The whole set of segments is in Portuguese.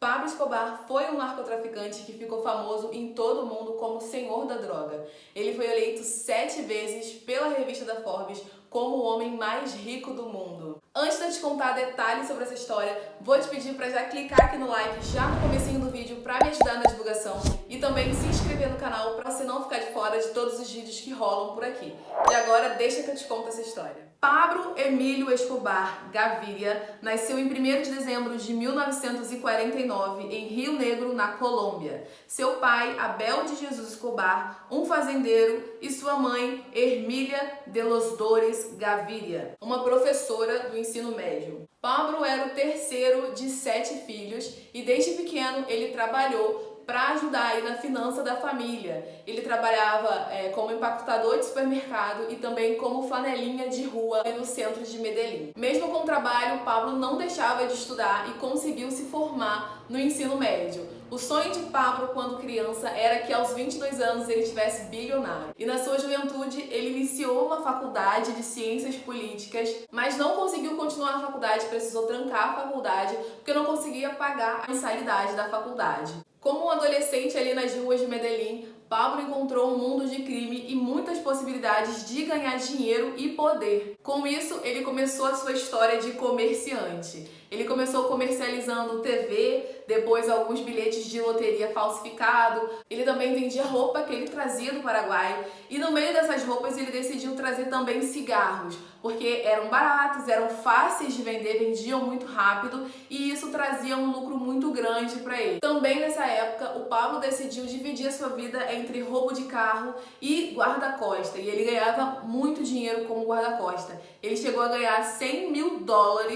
Pablo Escobar foi um narcotraficante que ficou famoso em todo o mundo como senhor da droga. Ele foi eleito 7 vezes pela revista da Forbes como o homem mais rico do mundo. Antes de eu te contar detalhes sobre essa história, vou te pedir para já clicar aqui no like já no comecinho do vídeo para me ajudar na divulgação e também se inscrever no canal para você não ficar de fora de todos os vídeos que rolam por aqui. E agora deixa que eu te conto essa história. Pablo Emílio Escobar Gaviria nasceu em 1º de dezembro de 1949 em Rio Negro, na Colômbia. Seu pai, Abel de Jesus Escobar, um fazendeiro, e sua mãe, Hermília de los Dores Gaviria, uma professora do ensino médio. Pablo era o terceiro de 7 filhos e desde pequeno ele trabalhou para ajudar aí na finança da família. Ele trabalhava como empacotador de supermercado e também como flanelinha de rua no centro de Medellín. Mesmo com o trabalho, Pablo não deixava de estudar e conseguiu se formar no ensino médio. O sonho de Pablo quando criança era que aos 22 anos ele estivesse bilionário. E na sua juventude ele iniciou uma faculdade de ciências políticas, mas não conseguiu continuar na faculdade, precisou trancar a faculdade porque não conseguia pagar a mensalidade da faculdade. Como um adolescente ali nas ruas de Medellín, Pablo encontrou um mundo de crime e muitas possibilidades de ganhar dinheiro e poder. Com isso, ele começou a sua história de comerciante. Ele começou comercializando TV, depois alguns bilhetes de loteria falsificado. Ele também vendia roupa que ele trazia do Paraguai. E no meio dessas roupas ele decidiu trazer também cigarros, porque eram baratos, eram fáceis de vender, vendiam muito rápido e isso trazia um lucro muito grande para ele. Também nessa época, o Pablo decidiu dividir a sua vida entre roubo de carro e guarda-costa. E ele ganhava muito dinheiro como guarda-costa. Ele chegou a ganhar $100 mil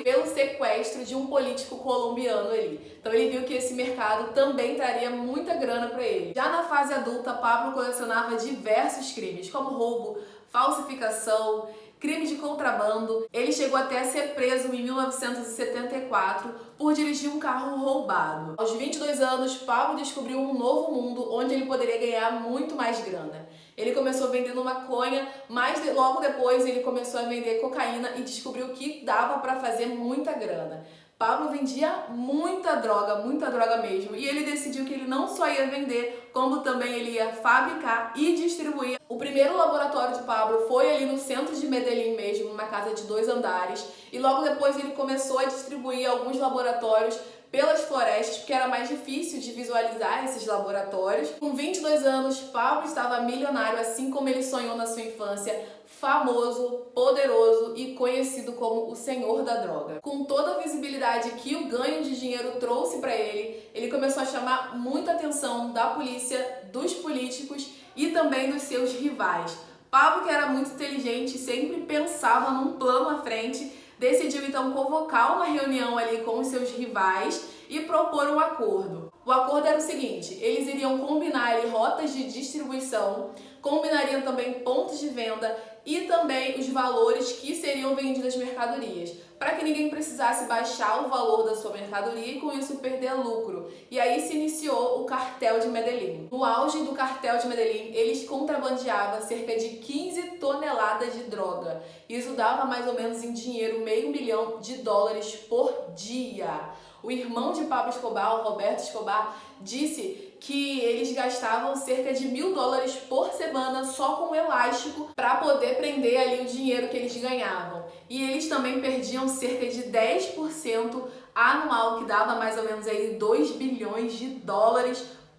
pelo sequestro de um político colombiano ali. Então ele viu que esse mercado também traria muita grana para ele. Já na fase adulta, Pablo colecionava diversos crimes, como roubo, falsificação, crime de contrabando. Ele chegou até a ser preso em 1974 por dirigir um carro roubado. Aos 22 anos, Pablo descobriu um novo mundo onde ele poderia ganhar muito mais grana. Ele começou vendendo maconha, mas logo depois ele começou a vender cocaína e descobriu que dava para fazer muita grana. Pablo vendia muita droga mesmo, e ele decidiu que ele não só ia vender, como também ele ia fabricar e distribuir. O primeiro laboratório de Pablo foi ali no centro de Medellín mesmo, numa casa de 2 andares, e logo depois ele começou a distribuir alguns laboratórios pelas florestas, porque era mais difícil de visualizar esses laboratórios. Com 22 anos, Pablo estava milionário, assim como ele sonhou na sua infância, famoso, poderoso e conhecido como o senhor da droga. Com toda a visibilidade que o ganho de dinheiro trouxe para ele, ele começou a chamar muita atenção da polícia, dos políticos e também dos seus rivais. Pablo, que era muito inteligente, sempre pensava num plano à frente, decidiu então convocar uma reunião ali com os seus rivais e propor um acordo. O acordo era o seguinte: eles iriam combinar ali rotas de distribuição, combinariam também pontos de venda e também os valores que seriam vendidas as mercadorias, para que ninguém precisasse baixar o valor da sua mercadoria e com isso perder lucro. E aí se iniciou o cartel de Medellín. No auge do cartel de Medellín, eles contrabandeavam cerca de 15 toneladas de droga. Isso dava mais ou menos em dinheiro $500 mil por dia. O irmão de Pablo Escobar, o Roberto Escobar, disse que eles gastavam cerca de $1.000 por semana só com elástico para poder prender ali o dinheiro que eles ganhavam. E eles também perdiam cerca de 10% anual, que dava mais ou menos aí $2 bilhões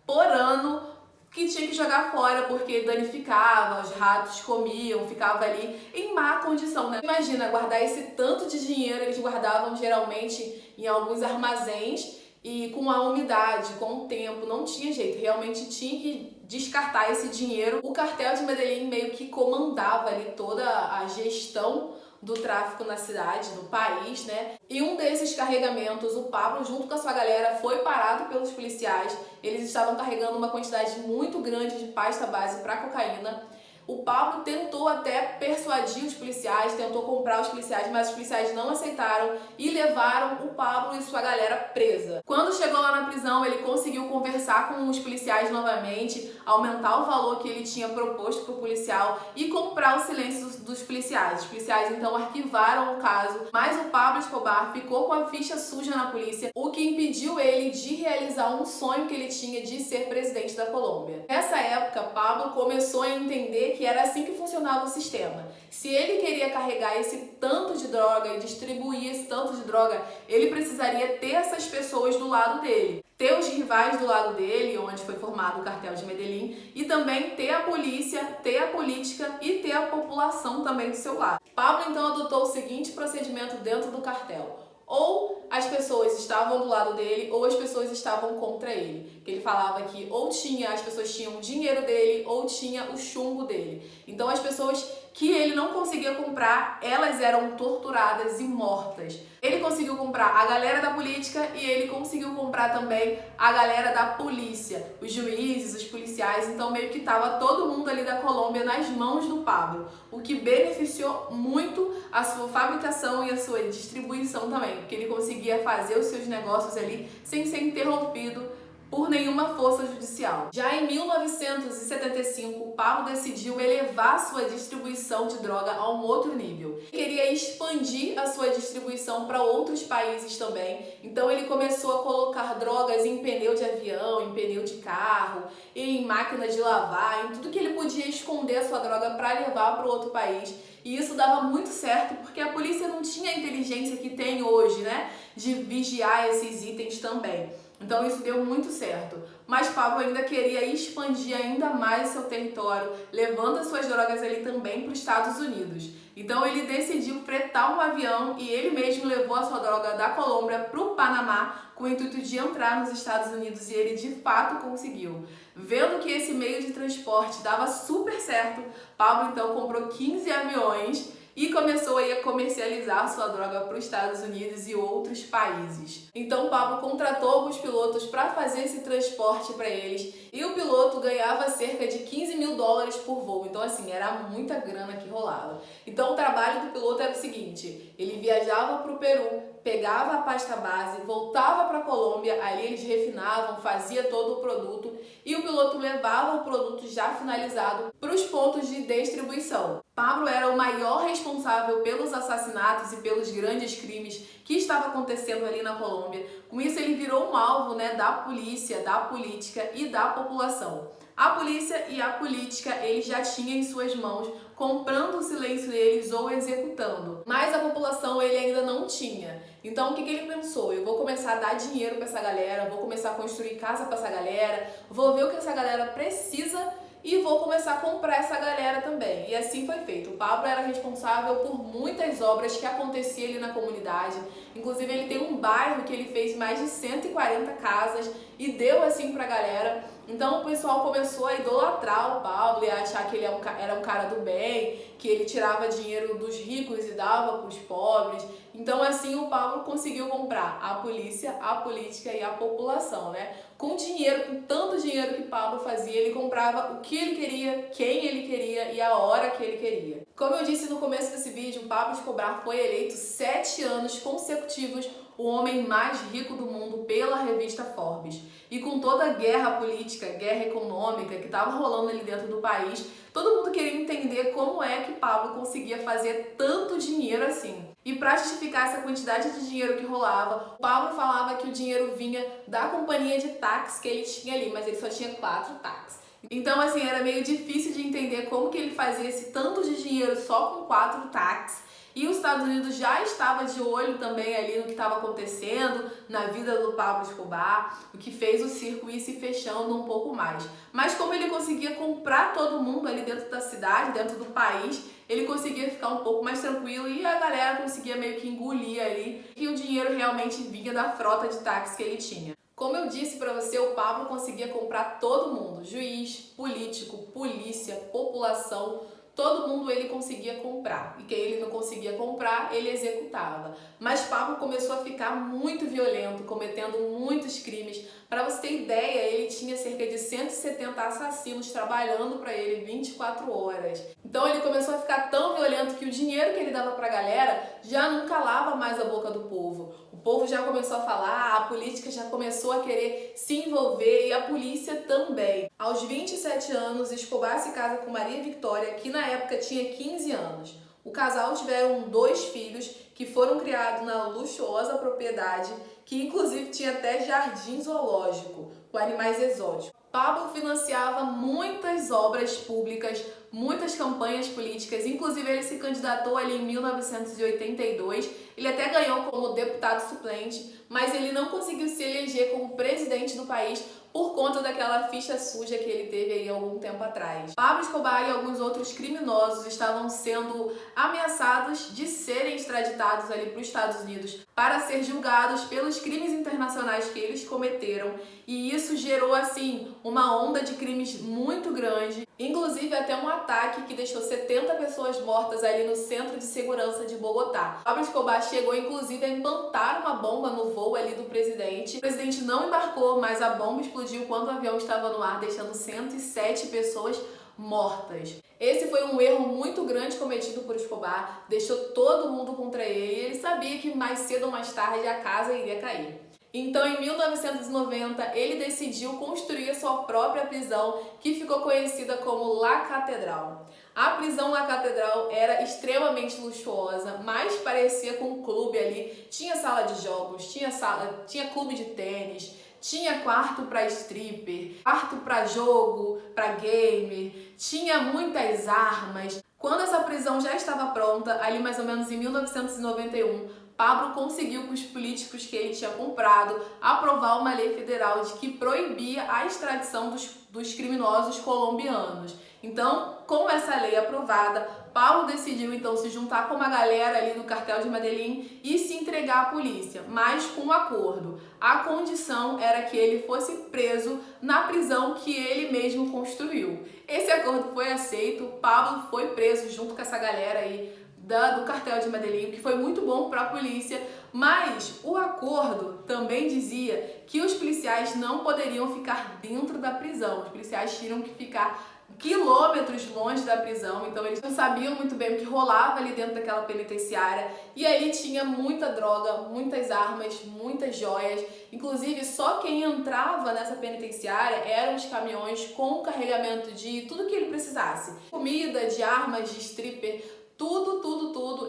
por ano, que tinha que jogar fora porque danificava, os ratos comiam, ficava ali em má condição, né? Imagina, guardar esse tanto de dinheiro, eles guardavam geralmente em alguns armazéns e com a umidade, com o tempo, não tinha jeito, realmente tinha que descartar esse dinheiro. O cartel de Medellín meio que comandava ali toda a gestão do tráfico na cidade, no país, né? E um desses carregamentos, o Pablo, junto com a sua galera, foi parado pelos policiais. Eles estavam carregando uma quantidade muito grande de pasta base para cocaína. O Pablo tentou até persuadir os policiais, tentou comprar os policiais, mas os policiais não aceitaram e levaram o Pablo e sua galera presa. Quando chegou lá na prisão, ele conseguiu conversar com os policiais novamente, aumentar o valor que ele tinha proposto para o policial e comprar o silêncio dos policiais. Os policiais então arquivaram o caso, mas o Pablo Escobar ficou com a ficha suja na polícia, o que impediu ele de realizar um sonho que ele tinha de ser presidente da Colômbia. Nessa época, Pablo começou a entender que era assim que funcionava o sistema. Se ele queria carregar esse tanto de droga e distribuir esse tanto de droga, ele precisaria ter essas pessoas do lado dele. Ter os rivais do lado dele, onde foi formado o cartel de Medellín, e também ter a polícia, ter a política e ter a população também do seu lado. Pablo então adotou o seguinte procedimento dentro do cartel. Ou as pessoas estavam do lado dele, ou as pessoas estavam contra ele. Ele falava que ou as pessoas tinham o dinheiro dele, ou tinha o chumbo dele. Então as pessoas que ele não conseguia comprar, elas eram torturadas e mortas. Ele conseguiu comprar a galera da política e ele conseguiu comprar também a galera da polícia, os juízes, os policiais. Então meio que estava todo mundo ali da Colômbia nas mãos do Pablo, o que beneficiou muito a sua fabricação e a sua distribuição também, porque ele conseguia fazer os seus negócios ali sem ser interrompido por nenhuma força judicial. Já em 1975, Pablo decidiu elevar sua distribuição de droga a um outro nível. Ele queria expandir a sua distribuição para outros países também, então ele começou a colocar drogas em pneu de avião, em pneu de carro, em máquina de lavar, em tudo que ele podia esconder a sua droga para levar para o outro país. E isso dava muito certo porque a polícia não tinha a inteligência que tem hoje, né, de vigiar esses itens também. Então isso deu muito certo. Mas Pablo ainda queria expandir ainda mais seu território, levando as suas drogas ali também para os Estados Unidos. Então ele decidiu fretar um avião e ele mesmo levou a sua droga da Colômbia para o Panamá com o intuito de entrar nos Estados Unidos, e ele de fato conseguiu. Vendo que esse meio de transporte dava super certo, Pablo então comprou 15 aviões e começou a comercializar sua droga para os Estados Unidos e outros países. Então Pablo contratou alguns pilotos para fazer esse transporte para eles, e o piloto ganhava cerca de $15.000 por voo. Então assim, era muita grana que rolava. Então o trabalho do piloto era o seguinte: ele viajava para o Peru, pegava a pasta base, voltava para a Colômbia, ali eles refinavam, fazia todo o produto e o piloto levava o produto já finalizado para os pontos de distribuição. Pablo era o maior responsável pelos assassinatos e pelos grandes crimes que estavam acontecendo ali na Colômbia. Com isso ele virou um alvo, né, da polícia, da política e da população. A polícia e a política eles já tinham em suas mãos, comprando o silêncio deles ou executando. Mas a população ele ainda não tinha. Então o que ele pensou? Eu vou começar a dar dinheiro para essa galera, vou começar a construir casa para essa galera, vou ver o que essa galera precisa e vou começar a comprar essa galera também. E assim foi feito. O Pablo era responsável por muitas obras que aconteciam ali na comunidade. Inclusive ele tem um bairro que ele fez mais de 140 casas e deu assim pra galera. Então o pessoal começou a idolatrar o Pablo e a achar que ele era um cara do bem, que ele tirava dinheiro dos ricos e dava para os pobres. Então assim o Pablo conseguiu comprar a polícia, a política e a população, né? Com dinheiro, com tanto dinheiro que Pablo fazia, ele comprava o que ele queria, quem ele queria e a hora que ele queria. Como eu disse no começo desse vídeo, Pablo Escobar foi eleito 7 anos consecutivos o homem mais rico do mundo pela revista Forbes. E com toda a guerra política, guerra econômica que estava rolando ali dentro do país, todo mundo queria entender como é que Pablo conseguia fazer tanto dinheiro assim. E para justificar essa quantidade de dinheiro que rolava, o Pablo falava que o dinheiro vinha da companhia de táxi que ele tinha ali, mas ele só tinha 4 táxis. Então assim, era meio difícil de entender como que ele fazia esse tanto de dinheiro só com 4 táxis. E os Estados Unidos já estava de olho também ali no que estava acontecendo na vida do Pablo Escobar, o que fez o circo ir se fechando um pouco mais. Mas como ele conseguia comprar todo mundo ali dentro da cidade, dentro do país, ele conseguia ficar um pouco mais tranquilo e a galera conseguia meio que engolir ali que o dinheiro realmente vinha da frota de táxi que ele tinha. Como eu disse para você, o Pablo conseguia comprar todo mundo, juiz, político, polícia, população, todo mundo ele conseguia comprar. E quem ele não conseguia comprar, ele executava. Mas Pablo começou a ficar muito violento, cometendo muitos crimes, Para você ter ideia, ele tinha cerca de 170 assassinos trabalhando para ele 24 horas. Então ele começou a ficar tão violento que o dinheiro que ele dava para a galera já não calava mais a boca do povo. O povo já começou a falar, a política já começou a querer se envolver e a polícia também. Aos 27 anos, Escobar se casa com Maria Victoria, que na época tinha 15 anos. O casal tiveram 2 filhos que foram criados na luxuosa propriedade, que inclusive tinha até jardim zoológico, com animais exóticos. Pablo financiava muitas obras públicas, muitas campanhas políticas, inclusive ele se candidatou ali em 1982, ele até ganhou como deputado suplente, mas ele não conseguiu se eleger como presidente do país por conta daquela ficha suja que ele teve aí algum tempo atrás. Pablo Escobar e alguns outros criminosos estavam sendo ameaçados de serem extraditados ali para os Estados Unidos para ser julgados pelos crimes internacionais que eles cometeram, e isso gerou assim uma onda de crimes muito grande, inclusive até um ataque que deixou 70 pessoas mortas ali no Centro de Segurança de Bogotá. Pablo Escobar chegou inclusive a implantar uma bomba no voo ali do presidente. O presidente não embarcou, mas a bomba explodiu quando o avião estava no ar, deixando 107 pessoas mortas. Esse foi um erro muito grande cometido por Escobar, deixou todo mundo contra ele e ele sabia que mais cedo ou mais tarde a casa iria cair. Então, em 1990, ele decidiu construir a sua própria prisão, que ficou conhecida como La Catedral. A prisão La Catedral era extremamente luxuosa, mas parecia com um clube ali. Tinha sala de jogos, tinha clube de tênis, tinha quarto para stripper, quarto para jogo, para game, tinha muitas armas. Quando essa prisão já estava pronta, ali mais ou menos em 1991, Pablo conseguiu com os políticos que ele tinha comprado aprovar uma lei federal de que proibia a extradição dos criminosos colombianos. Então, com essa lei aprovada, Pablo decidiu então se juntar com uma galera ali do cartel de Medellín e se entregar à polícia, mas com um acordo. A condição era que ele fosse preso na prisão que ele mesmo construiu. Esse acordo foi aceito, Pablo foi preso junto com essa galera aí do cartel de Medellín, que foi muito bom para a polícia, mas o acordo também dizia que os policiais não poderiam ficar dentro da prisão, os policiais tinham que ficar quilômetros longe da prisão, então eles não sabiam muito bem o que rolava ali dentro daquela penitenciária, e ali tinha muita droga, muitas armas, muitas joias, inclusive só quem entrava nessa penitenciária eram os caminhões com carregamento de tudo que ele precisasse, comida, de armas, de stripper, tudo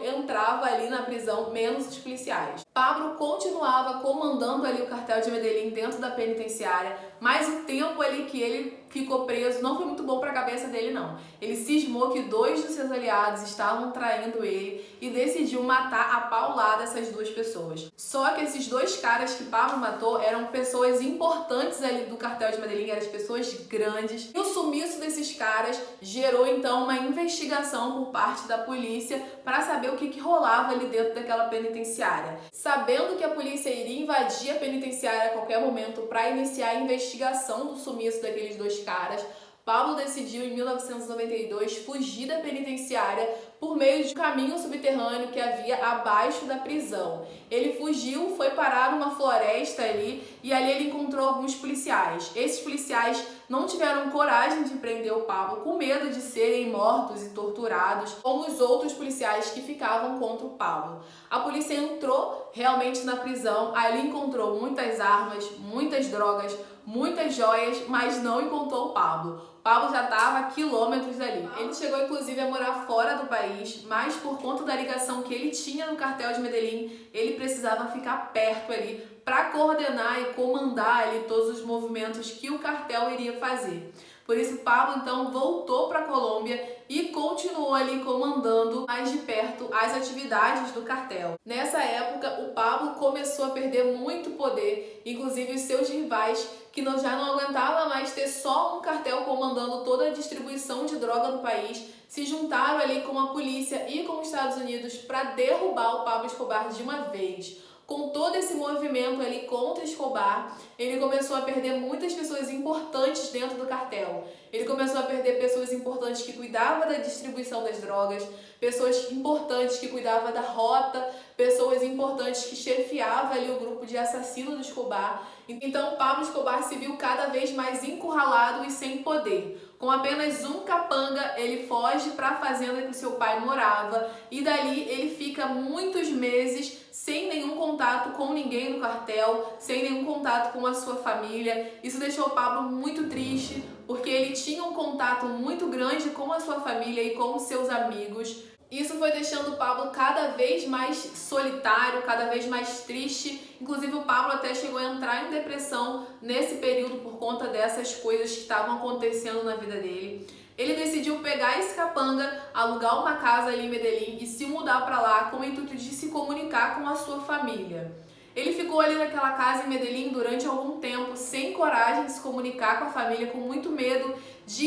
entrava ali na prisão, menos os policiais. Pablo continuava comandando ali o cartel de Medellín dentro da penitenciária, mas o tempo ali que ele ficou preso não foi muito bom para a cabeça dele não. Ele cismou que 2 dos seus aliados estavam traindo ele e decidiu matar a paulada essas 2 pessoas. Só que esses 2 caras que Pablo matou eram pessoas importantes ali do cartel de Medellín, eram pessoas grandes. E o sumiço desses caras gerou então uma investigação por parte da polícia para saber o que rolava ali dentro daquela penitenciária. Sabendo que a polícia iria invadir a penitenciária a qualquer momento para iniciar a investigação do sumiço daqueles 2 caras, Pablo decidiu em 1992 fugir da penitenciária por meio de um caminho subterrâneo que havia abaixo da prisão. Ele fugiu, foi parar numa floresta ali e ali ele encontrou alguns policiais. Esses policiais não tiveram coragem de prender o Pablo com medo de serem mortos e torturados como os outros policiais que ficavam contra o Pablo. A polícia entrou realmente na prisão, ali encontrou muitas armas, muitas drogas, muitas joias, mas não encontrou o Pablo. Pablo já estava a quilômetros dali. Ele chegou inclusive a morar fora do país, mas por conta da ligação que ele tinha no cartel de Medellín, ele precisava ficar perto ali para coordenar e comandar ali todos os movimentos que o cartel iria fazer. Por isso, Pablo então voltou para a Colômbia e continuou ali comandando mais de perto as atividades do cartel. Nessa época, o Pablo começou a perder muito poder, inclusive os seus rivais, que já não aguentava mais ter só um cartel comandando toda a distribuição de droga no país, se juntaram ali com a polícia e com os Estados Unidos para derrubar o Pablo Escobar de uma vez. com todo esse movimento ali contra Escobar, ele começou a perder muitas pessoas importantes dentro do cartel. Ele começou a perder pessoas importantes que cuidavam da distribuição das drogas, pessoas importantes que cuidavam da rota, pessoas importantes que chefiavam ali o grupo de assassinos do Escobar. Então Pablo Escobar se viu cada vez mais encurralado e sem poder. Com apenas um capanga, ele foge para a fazenda que o seu pai morava e dali ele fica muitos meses sem nenhum contato com ninguém no cartel, sem nenhum contato com a sua família. Isso deixou o Pablo muito triste, porque ele tinha um contato muito grande com a sua família e com os seus amigos. Isso foi deixando o Pablo cada vez mais solitário, cada vez mais triste. Inclusive o Pablo até chegou a entrar em depressão nesse período por conta dessas coisas que estavam acontecendo na vida dele. Ele decidiu pegar esse capanga, alugar uma casa ali em Medellín e se mudar para lá com o intuito de se comunicar com a sua família. Ele ficou ali naquela casa em Medellín durante algum tempo, sem coragem de se comunicar com a família, com muito medo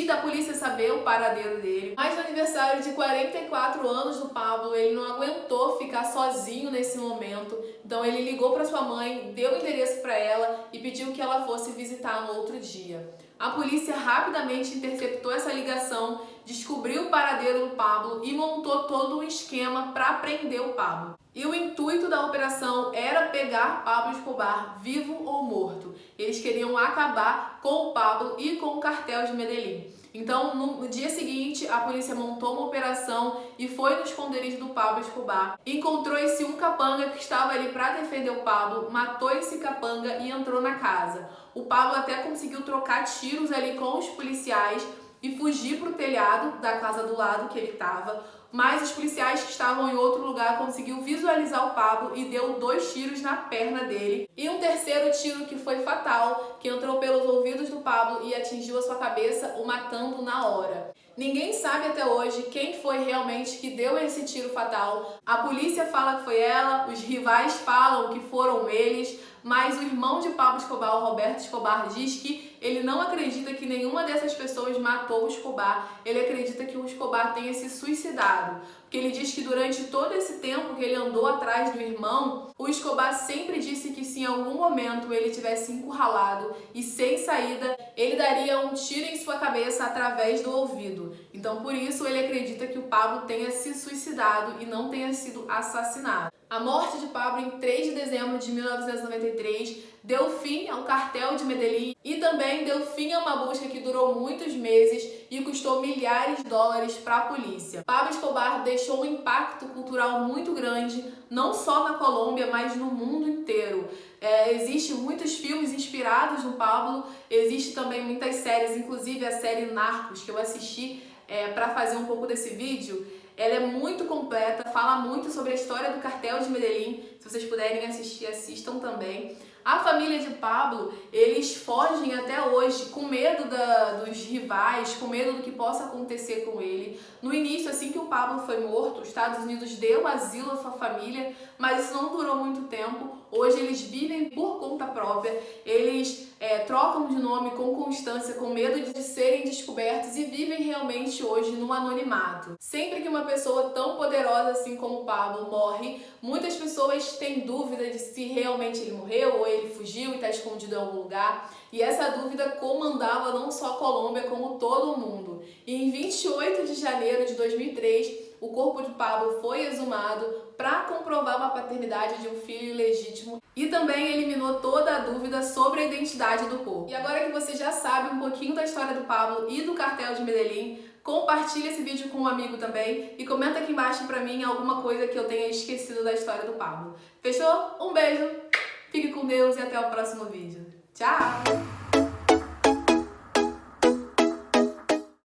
da polícia saber o paradeiro dele. Mas no aniversário de 44 anos do Pablo, ele não aguentou ficar sozinho nesse momento. Então ele ligou para sua mãe, deu o endereço para ela e pediu que ela fosse visitar no outro dia. A polícia rapidamente interceptou essa ligação, descobriu o paradeiro do Pablo e montou todo um esquema para prender o Pablo. E o intuito da operação era pegar Pablo Escobar vivo ou morto. Eles queriam acabar com o Pablo e com o cartel de Medellín. Então, no dia seguinte, a polícia montou uma operação e foi no esconderijo do Pablo Escobar. Encontrou esse um capanga que estava ali para defender o Pablo, matou esse capanga e entrou na casa. O Pablo até conseguiu trocar tiros ali com os policiais e fugir para o telhado da casa do lado que ele estava. Mas os policiais que estavam em outro lugar conseguiu visualizar o Pablo e deu 2 tiros na perna dele. E um terceiro tiro que foi fatal, que entrou pelos ouvidos do Pablo e atingiu a sua cabeça, o matando na hora. Ninguém sabe até hoje quem foi realmente que deu esse tiro fatal. A polícia fala que foi ela, os rivais falam que foram eles, mas o irmão de Pablo Escobar, o Roberto Escobar, diz que ele não acredita que nenhuma dessas pessoas matou o Escobar. Ele acredita que o Escobar tenha se suicidado. Porque ele diz que durante todo esse tempo que ele andou atrás do irmão, o Escobar sempre disse que se em algum momento ele tivesse encurralado e sem saída, ele daria um tiro em sua cabeça através do ouvido. Então, por isso, ele acredita que o Pablo tenha se suicidado e não tenha sido assassinado. A morte de Pablo em 3 de dezembro de 1993 deu fim ao cartel de Medellín e também deu fim a uma busca que durou muitos meses e custou milhares de dólares para a polícia. Pablo Escobar deixou um impacto cultural muito grande, não só na Colômbia, mas no mundo inteiro. Existem muitos filmes inspirados no Pablo, existe também muitas séries, inclusive a série Narcos, que eu assisti para fazer um pouco desse vídeo. Ela é muito completa, fala muito sobre a história do cartel de Medellín. Se vocês puderem assistir, assistam também. A família de Pablo, eles fogem até hoje com medo dos rivais, com medo do que possa acontecer com ele. No início, assim que o Pablo foi morto, os Estados Unidos deu asilo à sua família, mas isso não durou muito tempo. Hoje eles vivem por conta própria, eles trocam de nome com constância, com medo de serem descobertos e vivem realmente hoje no anonimato. Sempre que uma pessoa tão poderosa assim como o Pablo morre, muitas pessoas têm dúvida de se realmente ele morreu ou ele fugiu e está escondido em algum lugar. E essa dúvida comandava não só a Colômbia, como todo o mundo. E em 28 de janeiro de 2003, o corpo de Pablo foi exumado para comprovar uma paternidade de um filho ilegítimo e também eliminou toda a dúvida sobre a identidade do corpo. E agora que você já sabe um pouquinho da história do Pablo e do cartel de Medellín, compartilha esse vídeo com um amigo também e comenta aqui embaixo pra mim alguma coisa que eu tenha esquecido da história do Pablo. Fechou? Um beijo, fique com Deus e até o próximo vídeo. Tchau!